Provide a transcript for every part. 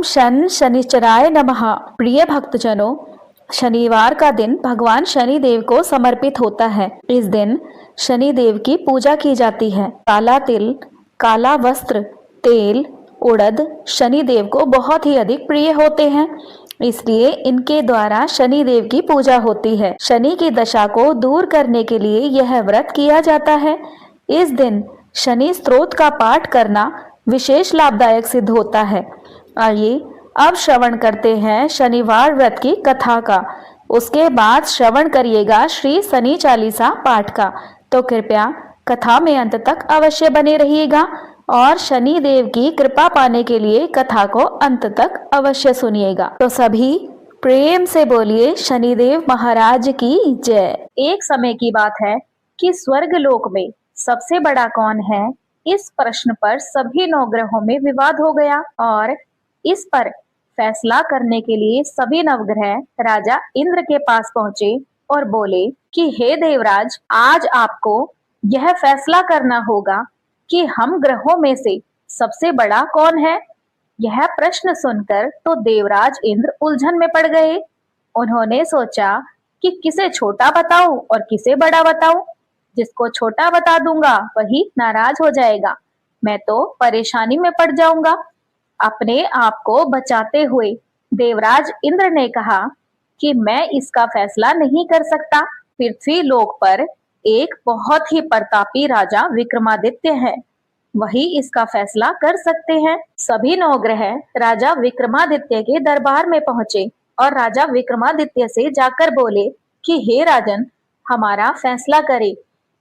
शन शनिचराय नमः। प्रिय भक्तजनों, शनिवार का दिन भगवान शनि देव को समर्पित होता है। इस दिन शनि देव की पूजा की जाती है। काला तिल, काला वस्त्र, तेल, उड़द शनि देव को बहुत ही अधिक प्रिय होते हैं, इसलिए इनके द्वारा शनि देव की पूजा होती है। शनि की दशा को दूर करने के लिए यह व्रत किया जाता है। इस दिन शनि स्तोत्र का पाठ करना विशेष लाभदायक सिद्ध होता है। आइए अब श्रवण करते हैं शनिवार व्रत की कथा का। उसके बाद श्रवण करिएगा श्री शनि चालीसा पाठ का। तो कृपया कथा में अंत तक अवश्य बने रहिएगा और शनि देव की कृपा पाने के लिए कथा को अंत तक अवश्य सुनिएगा। तो सभी प्रेम से बोलिए शनिदेव महाराज की जय। एक समय की बात है कि स्वर्ग लोक में सबसे बड़ा कौन है, इस प्रश्न पर सभी नवग्रहों में विवाद हो गया और इस पर फैसला करने के लिए सभी नवग्रह राजा इंद्र के पास पहुंचे और बोले कि हे देवराज, आज आपको यह फैसला करना होगा कि हम ग्रहों में से सबसे बड़ा कौन है। यह प्रश्न सुनकर तो देवराज इंद्र उलझन में पड़ गए। उन्होंने सोचा कि किसे छोटा बताऊं और किसे बड़ा बताऊं। जिसको छोटा बता दूंगा वही नाराज हो जाएगा, मैं तो परेशानी में पड़ जाऊंगा। अपने आप को बचाते हुए देवराज इंद्र ने कहा कि मैं इसका फैसला नहीं कर सकता। पृथ्वी लोक पर एक बहुत ही प्रतापी राजा विक्रमादित्य है, वही इसका फैसला कर सकते हैं। सभी नवग्रह राजा विक्रमादित्य के दरबार में पहुंचे और राजा विक्रमादित्य से जाकर बोले कि हे राजन, हमारा फैसला करे,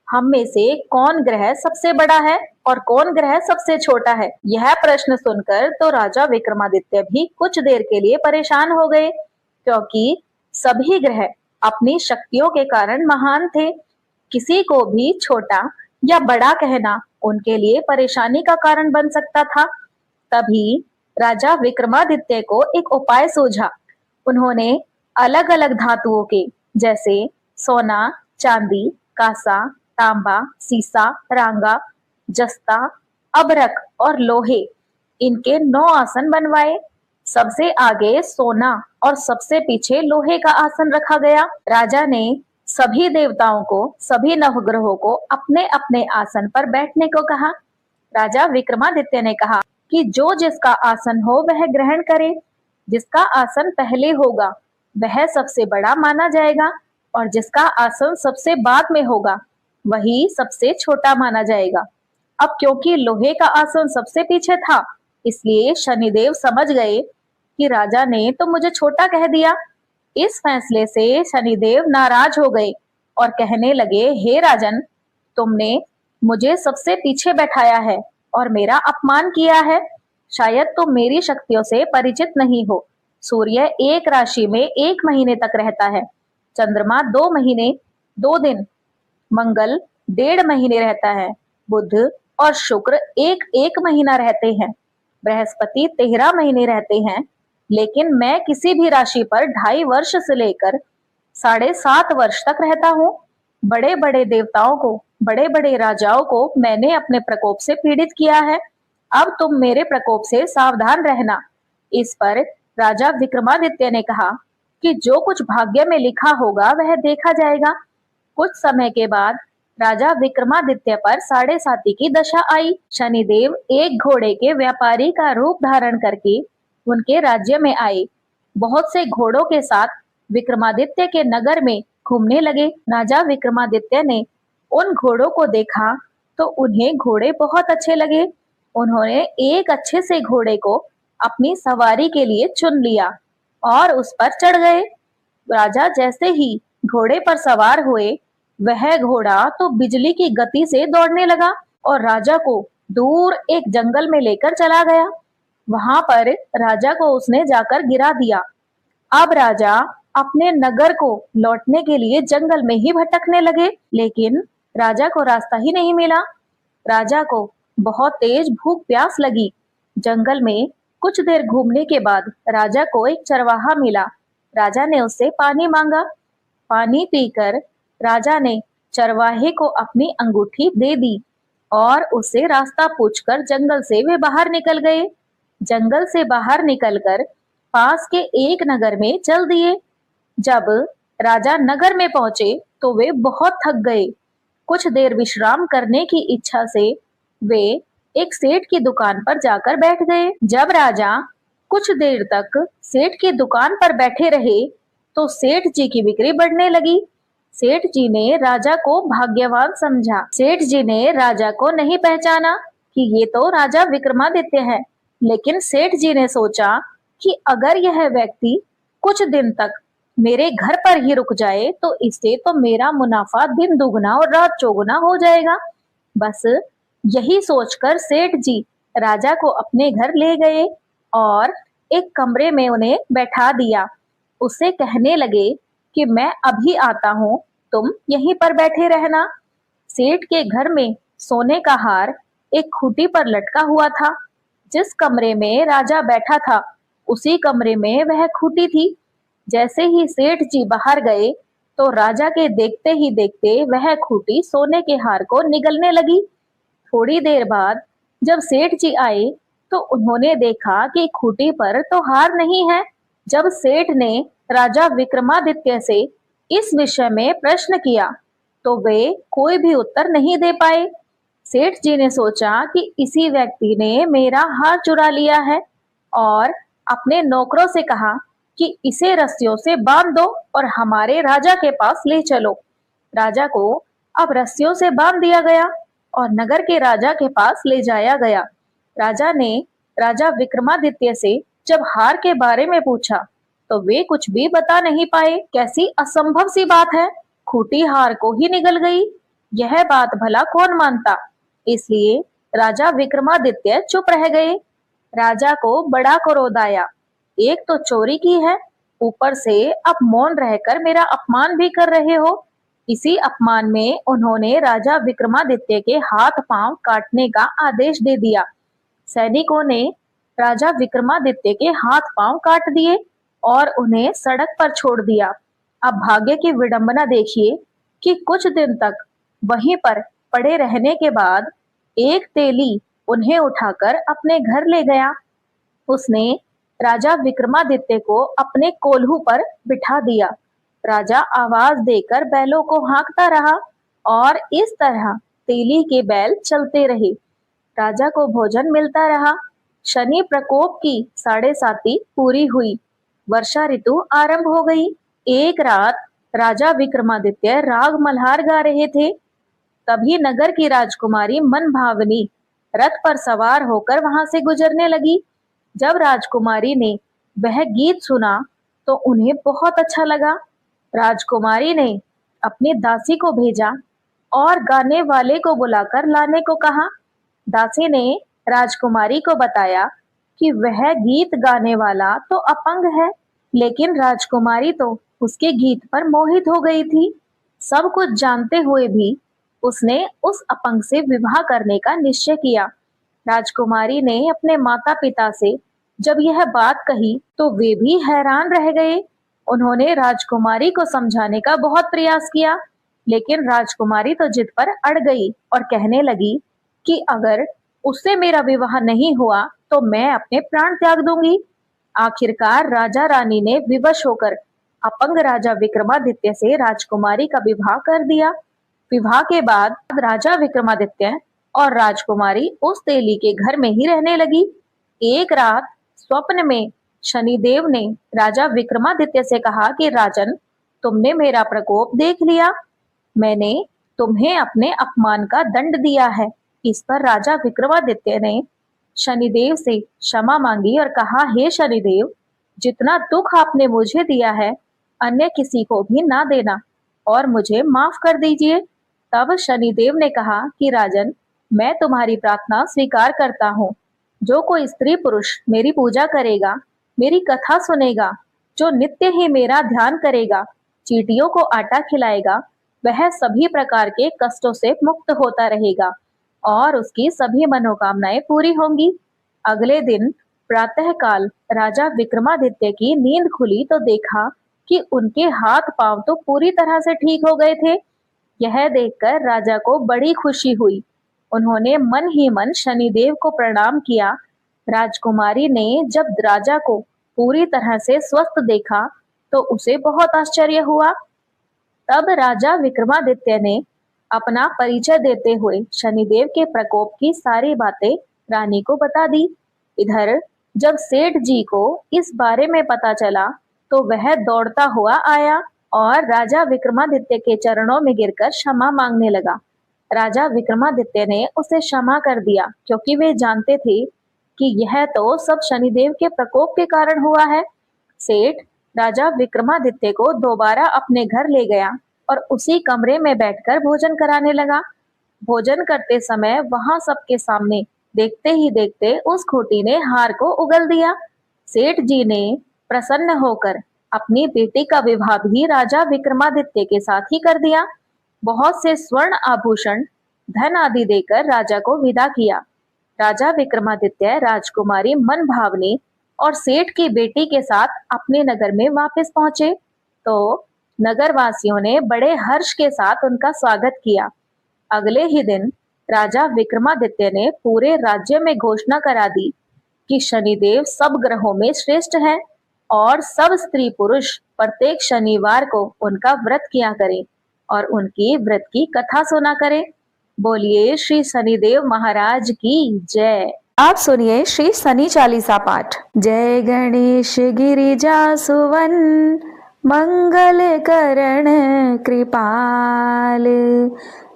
हम में से कौन ग्रह सबसे बड़ा है और कौन ग्रह सबसे छोटा है। यह प्रश्न सुनकर तो राजा विक्रमादित्य भी कुछ देर के लिए परेशान हो गए, क्योंकि सभी ग्रह अपनी शक्तियों के कारण महान थे। किसी को भी छोटा या बड़ा कहना उनके लिए परेशानी का कारण बन सकता था। तभी राजा विक्रमादित्य को एक उपाय सूझा। उन्होंने अलग अलग धातुओं के जैसे सोना, चांदी, कांसा, तांबा, सीसा, रांगा, जस्ता, अभ्रक और लोहे, इनके 9 आसन बनवाए। सबसे आगे सोना और सबसे पीछे लोहे का आसन रखा गया। राजा ने सभी देवताओं को, सभी नवग्रहों को अपने अपने आसन पर बैठने को कहा। राजा विक्रमादित्य ने कहा कि जो जिसका आसन हो वह ग्रहण करे। जिसका आसन पहले होगा वह सबसे बड़ा माना जाएगा और जिसका आसन सबसे बाद में होगा वही सबसे छोटा माना जाएगा। अब क्योंकि लोहे का आसन सबसे पीछे था, इसलिए शनिदेव समझ गए कि राजा ने तो मुझे छोटा कह दिया। इस फैसले से शनिदेव नाराज हो गए और कहने लगे, हे राजन, तुमने मुझे सबसे पीछे बैठाया है और मेरा अपमान किया है। शायद तुम मेरी शक्तियों से परिचित नहीं हो। सूर्य एक राशि में 1 महीने तक रहता है, चंद्रमा 2 महीने 2 दिन, मंगल 1.5 महीने रहता है, बुध और शुक्र 1 महीना रहते हैं, बृहस्पति 13 महीने रहते हैं। लेकिन मैं किसी भी राशि पर 2.5 वर्ष से लेकर 7.5 वर्ष तक रहता हूँ। बड़े बड़े देवताओं को, बड़े बड़े राजाओं को मैंने अपने प्रकोप से पीड़ित किया है। अब तुम मेरे प्रकोप से सावधान रहना। इस पर राजा विक्रमादित्य ने कहा कि जो कुछ भाग्य में लिखा होगा वह देखा जाएगा। कुछ समय के बाद राजा विक्रमादित्य पर 7.5 की दशा आई। शनिदेव एक घोड़े के व्यापारी का रूप धारण करके उनके राज्य में आए। बहुत से घोड़ों के साथ विक्रमादित्य के नगर में घूमने लगे। राजा विक्रमादित्य ने उन घोड़ों को देखा तो उन्हें घोड़े बहुत अच्छे लगे। उन्होंने एक अच्छे से घोड़े को अपनी सवारी के लिए चुन लिया और उस पर चढ़ गए। राजा जैसे ही घोड़े पर सवार हुए, वह घोड़ा तो बिजली की गति से दौड़ने लगा और राजा को दूर एक जंगल में लेकर चला गया। वहां पर राजा को उसने जाकर गिरा दिया। अब राजा अपने नगर को लौटने के लिए जंगल में ही भटकने लगे, लेकिन राजा को रास्ता ही नहीं मिला। राजा को बहुत तेज भूख प्यास लगी। जंगल में कुछ देर घूमने के बाद राजा को एक चरवाहा मिला। राजा ने उससे पानी मांगा। पानी पीकर राजा ने चरवाहे को अपनी अंगूठी दे दी और उससे रास्ता पूछकर जंगल से वे बाहर निकल गए। जंगल से बाहर निकलकर पास के एक नगर में चल दिए। जब राजा नगर में पहुंचे तो वे बहुत थक गए। कुछ देर विश्राम करने की इच्छा से वे एक सेठ की दुकान पर जाकर बैठ गए। जब राजा कुछ देर तक सेठ की दुकान पर बैठे रहे तो सेठ जी की बिक्री बढ़ने लगी। सेठ जी ने राजा को भाग्यवान समझा। सेठ जी ने राजा को नहीं पहचाना कि ये तो राजा विक्रमादित्य है, लेकिन सेठ जी ने सोचा कि अगर यह व्यक्ति कुछ दिन तक मेरे घर पर ही रुक जाए तो इससे तो मेरा मुनाफा दिन दुगना और रात चौगुना हो जाएगा। बस यही सोचकर सेठ जी राजा को अपने घर ले गए और एक कमरे में उन्हें बैठा दिया। उससे कहने लगे कि मैं अभी आता हूँ, तुम यहीं पर बैठे रहना। सेठ के घर में सोने का हार एक खूंटी पर लटका हुआ था। जिस कमरे में राजा बैठा था उसी कमरे में वह खूंटी थी। जैसे ही सेठ जी बाहर गए तो राजा के देखते ही देखते वह खूंटी सोने के हार को निगलने लगी। थोड़ी देर बाद जब सेठ जी आए तो उन्होंने देखा कि खूंटी पर तो हार नहीं है। जब सेठ ने राजा विक्रमादित्य से इस विषय में प्रश्न किया तो वे कोई भी उत्तर नहीं दे पाए। सेठ जी ने सोचा कि इसी व्यक्ति ने मेरा हार चुरा लिया है और अपने नौकरों से कहा कि इसे रस्सियों से बांध दो और हमारे राजा के पास ले चलो। राजा को अब रस्सियों से बांध दिया गया और नगर के राजा के पास ले जाया गया। राजा ने राजा विक्रमादित्य से जब हार के बारे में पूछा तो वे कुछ भी बता नहीं पाए। कैसी असंभव सी बात है, खूंटी हार को ही निगल गई। यह बात भला कौन मानता। इसलिए राजा विक्रमादित्य चुप रह गए। राजा को बड़ा क्रोध आया। एक तो चोरी की है, ऊपर से अब मौन रहकर मेरा अपमान भी कर रहे हो। इसी अपमान में उन्होंने राजा विक्रमादित्य के हाथ पांव काटने का आदेश दे दिया। सैनिकों ने राजा विक्रमादित्य के हाथ पांव काट दिए और उन्हें सड़क पर छोड़ दिया। अब भाग्य की विडंबना देखिए कि कुछ दिन तक वहीं पर पड़े रहने के बाद एक तेली उन्हें उठाकर अपने घर ले गया। उसने राजा विक्रमादित्य को अपने कोल्हू पर बिठा दिया। राजा आवाज देकर बैलों को हाँकता रहा और इस तरह तेली के बैल चलते रहे। राजा को भोजन मिलता रहा। शनि प्रकोप की 7.5 पूरी हुई। वर्षा ऋतु आरंभ हो गई। एक रात राजा विक्रमादित्य राग मल्हार गा रहे थे। तभी नगर की राजकुमारी मन भावनी रथ पर सवार होकर वहां से गुजरने लगी। जब राजकुमारी ने वह गीत सुना तो उन्हें बहुत अच्छा लगा। राजकुमारी ने अपनी दासी को भेजा और गाने वाले को बुलाकर लाने को कहा। दासी ने राजकुमारी को बताया कि वह गीत गाने वाला तो अपंग है, लेकिन राजकुमारी तो उसके गीत पर मोहित हो गई थी। सब कुछ जानते हुए भी उसने उस अपंग से विवाह करने का निश्चय किया। राजकुमारी ने अपने माता पिता से जब यह बात कही तो वे भी हैरान रह गए। उन्होंने राजकुमारी को समझाने का बहुत प्रयास किया, लेकिन राजकुमारी तो जिद पर अड़ गई और कहने लगी कि अगर उससे मेरा विवाह नहीं हुआ तो मैं अपने प्राण त्याग दूंगी। आखिरकार राजा रानी ने विवश होकर अपंग राजा विक्रमादित्य से राजकुमारी का विवाह कर दिया। विवाह के बाद राजा विक्रमादित्य और राजकुमारी उस तेली के घर में ही रहने लगी। एक रात स्वप्न में शनिदेव ने राजा विक्रमादित्य से कहा कि राजन, तुमने मेरा प्रकोप देख लिया। मैंने तुम्हें अपने अपमान का दंड दिया है। इस पर राजा विक्रमादित्य ने शनिदेव से क्षमा मांगी और कहा, हे शनिदेव, जितना दुख आपने मुझे दिया है अन्य किसी को भी ना देना और मुझे माफ कर दीजिए। तब शनिदेव ने कहा कि राजन, मैं तुम्हारी प्रार्थना स्वीकार करता हूँ। जो कोई स्त्री पुरुष मेरी पूजा करेगा, मेरी कथा सुनेगा, जो नित्य ही मेरा ध्यान करेगा, चींटियों को आटा खिलाएगा, वह सभी प्रकार के कष्टों से मुक्त होता रहेगा और उसकी सभी मनोकामनाएं पूरी होंगी। अगले दिन प्रातःकाल राजा विक्रमादित्य की नींद खुली तो देखा कि उनके हाथ पांव तो पूरी तरह से ठीक हो गए थे। यह देखकर राजा को बड़ी खुशी हुई। उन्होंने मन ही मन शनिदेव को प्रणाम किया राजकुमारी ने जब राजा को पूरी तरह से स्वस्थ देखा तो उसे बहुत आश्चर्य हुआ। तब राजा विक्रमादित्य ने अपना परिचय देते हुए शनिदेव के प्रकोप की सारी बातें रानी को बता दी। इधर जब सेठ जी को इस बारे में पता चला तो वह दौड़ता हुआ आया और राजा विक्रमादित्य के चरणों में गिरकर क्षमा मांगने लगा। राजा विक्रमादित्य ने उसे क्षमा कर दिया क्योंकि वे जानते थे कि यह तो सब शनिदेव के प्रकोप के कारण हुआ है। सेठ राजा विक्रमादित्य को दोबारा अपने घर ले गया और उसी कमरे में बैठकर भोजन कराने लगा। भोजन करते समय वहां सबके सामने देखते ही देखते उस खूंटी ने हार को उगल दिया। सेठ जी ने प्रसन्न होकर अपनी बेटी का विवाह भी राजा विक्रमादित्य के साथ ही कर दिया। बहुत से स्वर्ण आभूषण, धन आदि देकर राजा को विदा किया। राजा विक्रमादित्य राजकुमारी मनभावनी और सेठ की बेटी के साथ अपने नगर में वापस पहुंचे तो नगरवासियों ने बड़े हर्ष के साथ उनका स्वागत किया। अगले ही दिन राजा विक्रमादित्य ने पूरे राज्य में घोषणा करा दी कि शनिदेव सब ग्रहों में श्रेष्ठ है और सब स्त्री पुरुष प्रत्येक शनिवार को उनका व्रत किया करें और उनकी व्रत की कथा सुना करें। बोलिए श्री शनिदेव महाराज की जय। आप सुनिए श्री शनि चालीसा पाठ। जय गणेश गिरिजा सुवन मंगल करण कृपाल,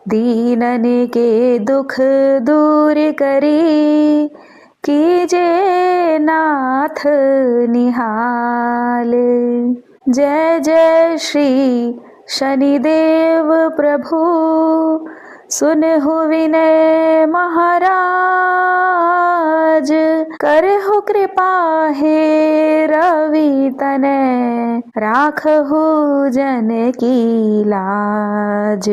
दीनन के दुख दूर करी, कीजे नाथ निहाल। जय जय श्री शनिदेव प्रभु, सुनहु विनय महाराज, करहु कृपा हे रवि तनय, राखहु जन की लाज।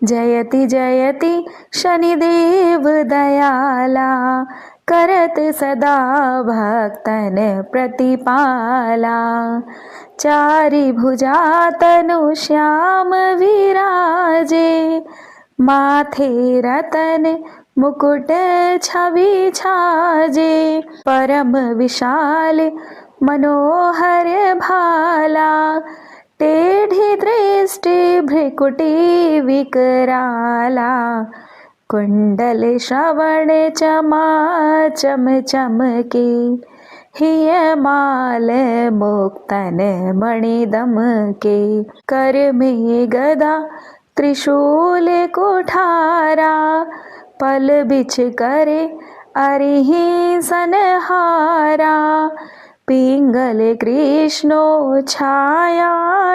जयति जयति शनिदेव दयाला, करत सदा भक्तन प्रतिपाला। चारि भुजा तनु श्याम विराजे, माथे रतन मुकुट छवि छाजे। परम विशाल मनोहर भाला, टेढ़ी दृष्टि भ्रिकुटी विकराला। कुंडल श्रवण चमा चम चमके, हिय माल मुक्तन मणिदम के। कर में गदा त्रिशूल कुठारा, पल बिछ करे अरिहि सनहारा। पिंगल कृष्णो छायानंदन,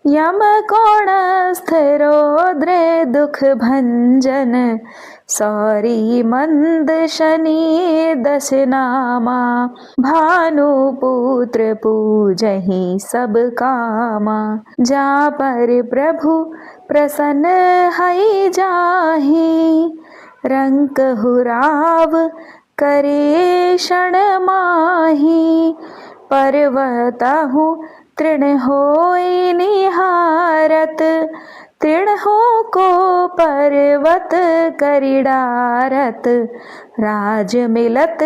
यम कोणस्थ रौद्र दुख भंजन। सौरी मंद शनि दस नामा, भानुपुत्र पूजहि सब कामा। जा पर प्रभु प्रसन्न हई जाहि, रंकहु राव करे क्षण माहि। पर्वतहु तृण होई निहारत, तृणहो को पर्वत करि डारत। राज मिलत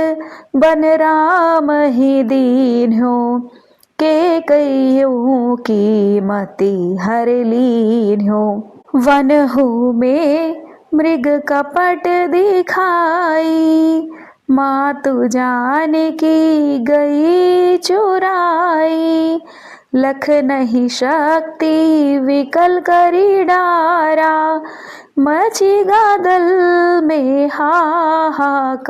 बन राम ही दीन्हो, के कइयों की मति हर लीन्हो। वनहु में मृग कपट दिखाई, मातु जानकी गई चुराई। लख नहीं शक्ति विकल करी डारा, मची गादल में हाहाकारा।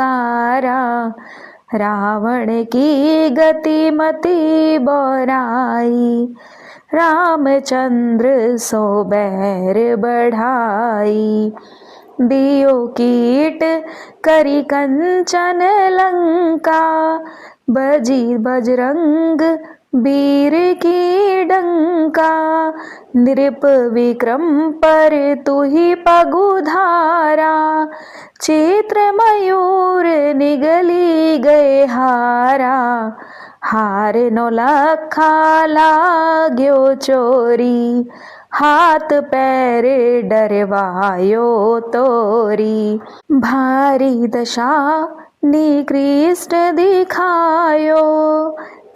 रावण की गति मति बोराई, रामचंद्र सो बैर बढ़ाई। दियो कीट करी कंचन लंका, बजी बजरंग वीर की डंका। नृप विक्रम पर तुहि पगुधारा, चित्र मयूर निगली गए हारा। हार नो लखा लाग्यो चोरी, हाथ पैर डरवायो तोरी। भारी दशा निकृष्ट दिखायो,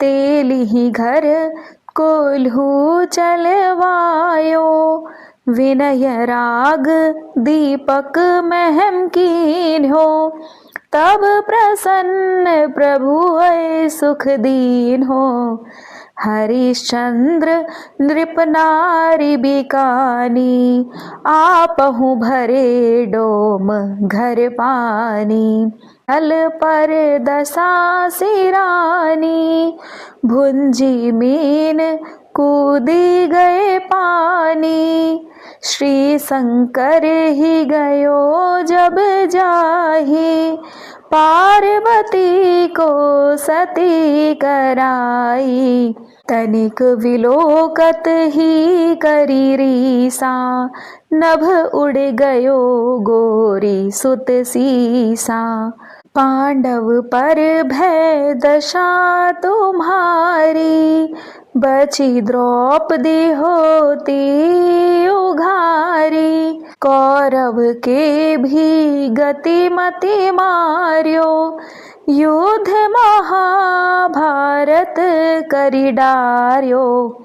तेली ही घर कोल्हू चलवायो। विनय राग दीपक महम कीन्हो, तब प्रसन्न प्रभु है सुख दीन हो। हरिश्चंद्र नृप नारी बिकानी, आपहु भरे डोम घर पानी। हल पर दशा सिरानी, भुंजी मीन कूदी गए पानी। श्री शंकर ही गयो जब जाहि, पार्वती को सती कराई। तनिक विलोकत ही करी रीसा, नभ उड़ गयो गोरी सुत सीसा। पांडव पर भय दशा तुम्हारी, बची द्रौपदी होती उघारी। कौरव के भी गति मति मार्यो, युद्ध महाभारत करी डार्यो।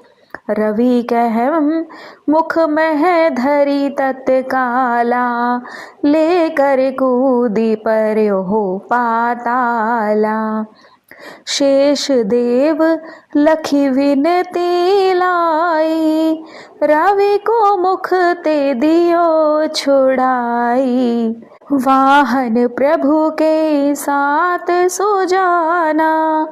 रवि कहम मुख में धरी तत्काला, लेकर कूदी पर्यो हो पाताला। शेष देव लखी विनती लाई, रवि को मुख ते दियो छुड़ाई। वाहन प्रभु के साथ सुजाना,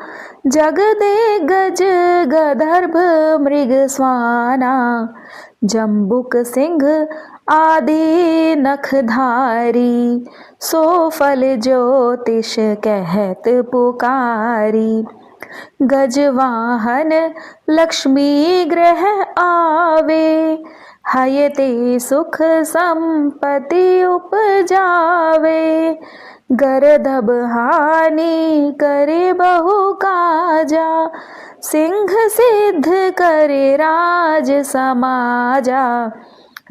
जग दे गज गदर्भ मृग स्वाना। जम्बुक सिंह आदि नखधारी, सो फल ज्योतिष कहत पुकारी। गजवाहन लक्ष्मी ग्रह आवे, हयते सुख संपत्ति उपजावे। गरदब हानि करे बहु काजा, सिंह सिद्ध करे राज समाजा।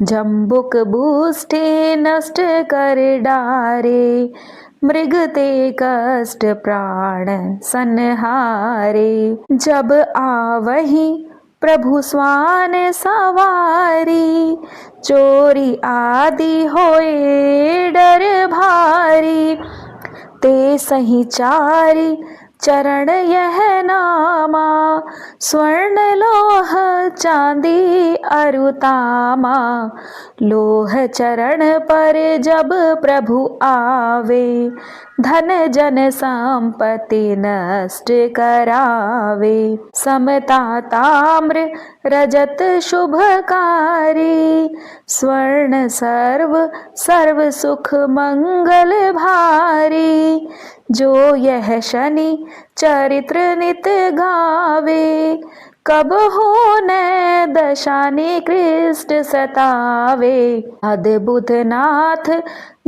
जम्बुक बूष्टि नष्ट कर डारे, मृग ते कष्ट प्राण संहारे। जब आवही प्रभु स्वान सवारी, चोरी आदि होए डर भारी। ते सही चारी चरण यह नामा, स्वर्ण लोह चांदी अरुतामा। लोह चरण पर जब प्रभु आवे, धन जन संपत्ति नष्ट करावे। समता ताम्र रजत शुभकारी, स्वर्ण सर्व सुख मंगल भारी। जो यह शनि चरित्र नित गावे, कब हो न दशा निकृष्ट सतावे। अद्भुत नाथ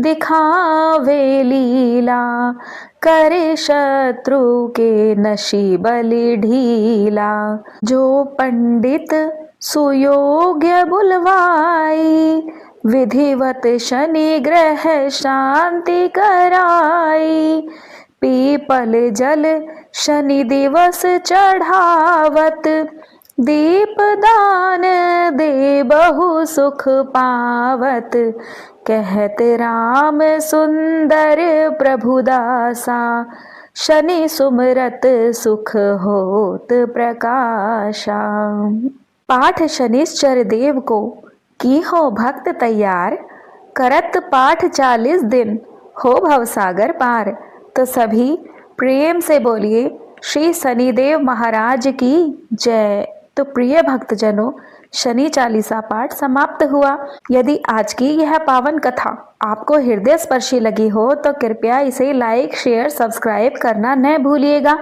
दिखावे लीला, करे शत्रु के नशी बलि ढीला। जो पंडित सुयोग्य बुलवाई, विधिवत शनि ग्रह शांति कराई। पीपल जल शनि दिवस चढ़ावत, दीप दान दे बहु सुख पावत। कहत राम सुंदर प्रभु दासा, शनि सुमरत सुख होत प्रकाशा। पाठ शनिश्चर देव को की हो भक्त तैयार, करत पाठ 40 दिन हो भवसागर पार। तो सभी प्रेम से बोलिए श्री शनिदेव महाराज की जय। तो प्रिय भक्तजनों, शनि चालीसा पाठ समाप्त हुआ। यदि आज की यह पावन कथा आपको हृदय स्पर्शी लगी हो तो कृपया इसे लाइक शेयर सब्सक्राइब करना न भूलिएगा।